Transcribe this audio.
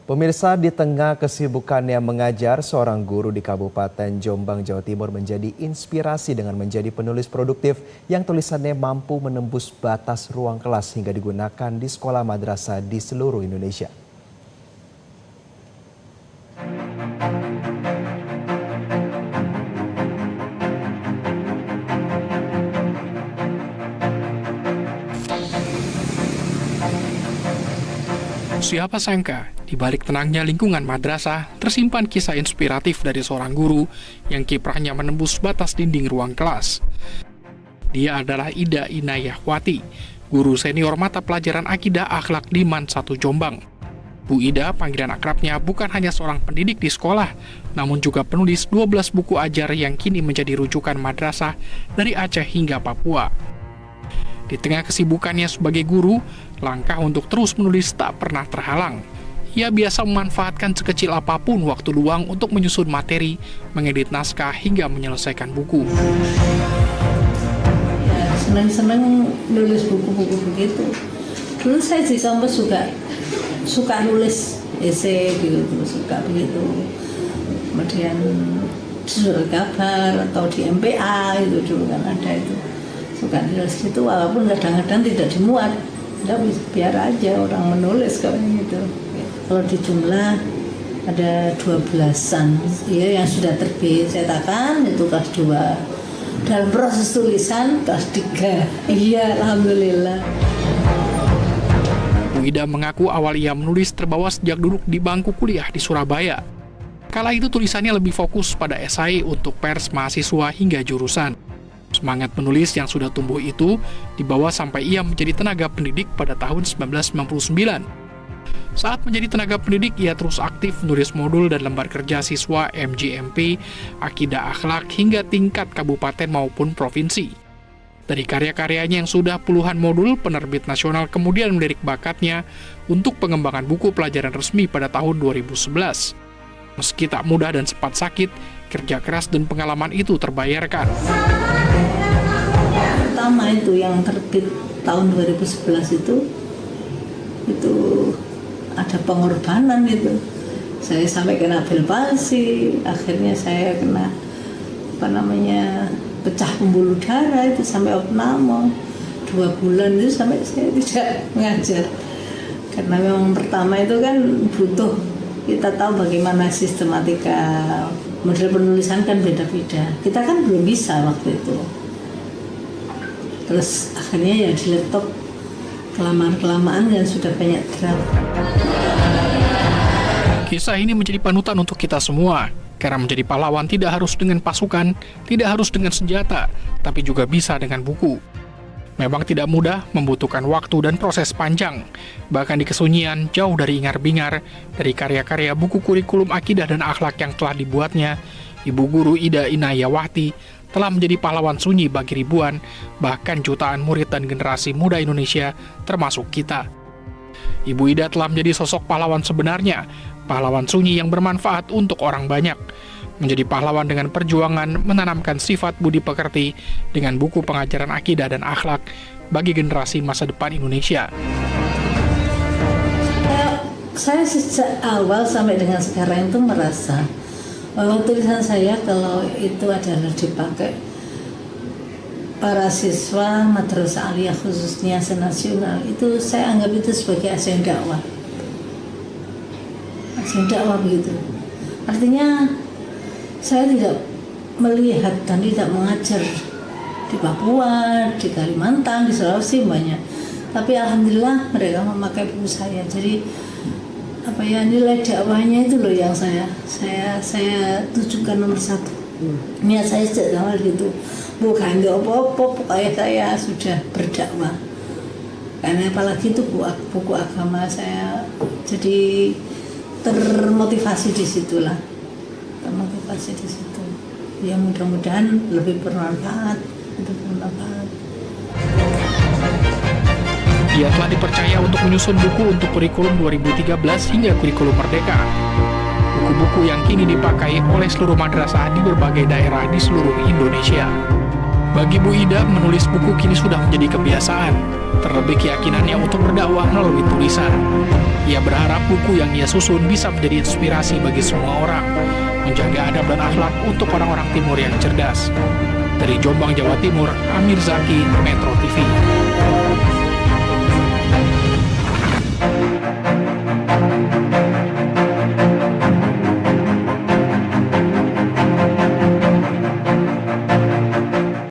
Pemirsa, di tengah kesibukannya mengajar, seorang guru di Kabupaten Jombang, Jawa Timur menjadi inspirasi dengan menjadi penulis produktif yang tulisannya mampu menembus batas ruang kelas hingga digunakan di sekolah madrasah di seluruh Indonesia. Siapa sangka, di balik tenangnya lingkungan madrasah, tersimpan kisah inspiratif dari seorang guru yang kiprahnya menembus batas dinding ruang kelas. Dia adalah Ida Inayahwati, guru senior mata pelajaran Akidah Akhlak di MAN 1 Jombang. Bu Ida, panggilan akrabnya, bukan hanya seorang pendidik di sekolah, namun juga penulis 12 buku ajar yang kini menjadi rujukan madrasah dari Aceh hingga Papua. Di tengah kesibukannya sebagai guru, langkah untuk terus menulis tak pernah terhalang. Ia biasa memanfaatkan sekecil apapun waktu luang untuk menyusun materi, mengedit naskah, hingga menyelesaikan buku. Ya, senang-senang nulis buku-buku begitu. Dulu saya di kampus juga suka nulis esai gitu, suka begitu. Kemudian di surat kabar atau di MPA itu dulu kan ada itu. Suka nulis gitu, walaupun kadang-kadang tidak dimuat. Tidak, biar aja orang menulis kalau gitu. Kalau di jumlah ada 12-an ya yang sudah terbit cetakan, itu kelas 2. Dalam proses tulisan kelas 3. Iya, alhamdulillah. Bu Ida mengaku awal ia menulis terbawa sejak duduk di bangku kuliah di Surabaya. Kala itu tulisannya lebih fokus pada esai untuk pers mahasiswa hingga jurusan. Semangat menulis yang sudah tumbuh itu dibawa sampai ia menjadi tenaga pendidik pada tahun 1999. Saat menjadi tenaga pendidik, ia terus aktif menulis modul dan lembar kerja siswa MJMP, Akidah Akhlak hingga tingkat kabupaten maupun provinsi. Dari karya-karyanya yang sudah puluhan modul, penerbit nasional kemudian melirik bakatnya untuk pengembangan buku pelajaran resmi pada tahun 2011. Meski tak mudah dan sempat sakit, kerja keras dan pengalaman itu terbayarkan. Pertama itu yang terbit tahun 2011 itu ada pengorbanan itu. Saya sampai kena bel palsi, akhirnya saya kena pecah pembuluh darah itu sampai opname. 2 bulan itu sampai saya tidak mengajar. Karena memang pertama itu kan butuh kita tahu bagaimana sistematika model penulisan kan beda-beda. Kita kan belum bisa waktu itu. Terus akhirnya ya di laptop kelamaan-kelamaan dan sudah banyak draft. Kisah ini menjadi panutan untuk kita semua, karena menjadi pahlawan tidak harus dengan pasukan, tidak harus dengan senjata, tapi juga bisa dengan buku. Memang tidak mudah, membutuhkan waktu dan proses panjang. Bahkan di kesunyian, jauh dari ingar-bingar, dari karya-karya buku kurikulum akidah dan akhlak yang telah dibuatnya, Ibu Guru Ida Inayahwati telah menjadi pahlawan sunyi bagi ribuan, bahkan jutaan murid dan generasi muda Indonesia, termasuk kita. Ibu Ida telah menjadi sosok pahlawan sebenarnya, pahlawan sunyi yang bermanfaat untuk orang banyak. Menjadi pahlawan dengan perjuangan menanamkan sifat budi pekerti dengan buku pengajaran akidah dan akhlak bagi generasi masa depan Indonesia. Saya sejak awal sampai dengan sekarang itu merasa bahwa tulisan saya kalau itu adalah dipakai para siswa madrasah aliyah khususnya senasional, itu saya anggap itu sebagai ajang dakwah. Ajang dakwah begitu. Artinya saya tidak melihat dan tidak mengajar di Papua, di Kalimantan, di Sulawesi banyak. Tapi alhamdulillah mereka memakai buku saya. Jadi nilai dakwahnya itu loh yang saya tujukan nomor 1. Niat saya sejak awal gitu. Bukan apa-apa, pokoknya saya sudah berdakwah. Karena apalagi itu buku agama saya jadi termotivasi di situlah. Termotivasi di situ. Ya mudah-mudahan lebih bermanfaat. Ia telah dipercaya untuk menyusun buku untuk kurikulum 2013 hingga kurikulum Merdeka. Buku-buku yang kini dipakai oleh seluruh madrasah di berbagai daerah di seluruh Indonesia. Bagi Bu Ida, menulis buku kini sudah menjadi kebiasaan, terlebih keyakinannya untuk berdakwah melalui tulisan. Ia berharap buku yang ia susun bisa menjadi inspirasi bagi semua orang, menjaga adab dan akhlak untuk orang-orang timur yang cerdas. Dari Jombang, Jawa Timur, Amir Zaki, Metro TV.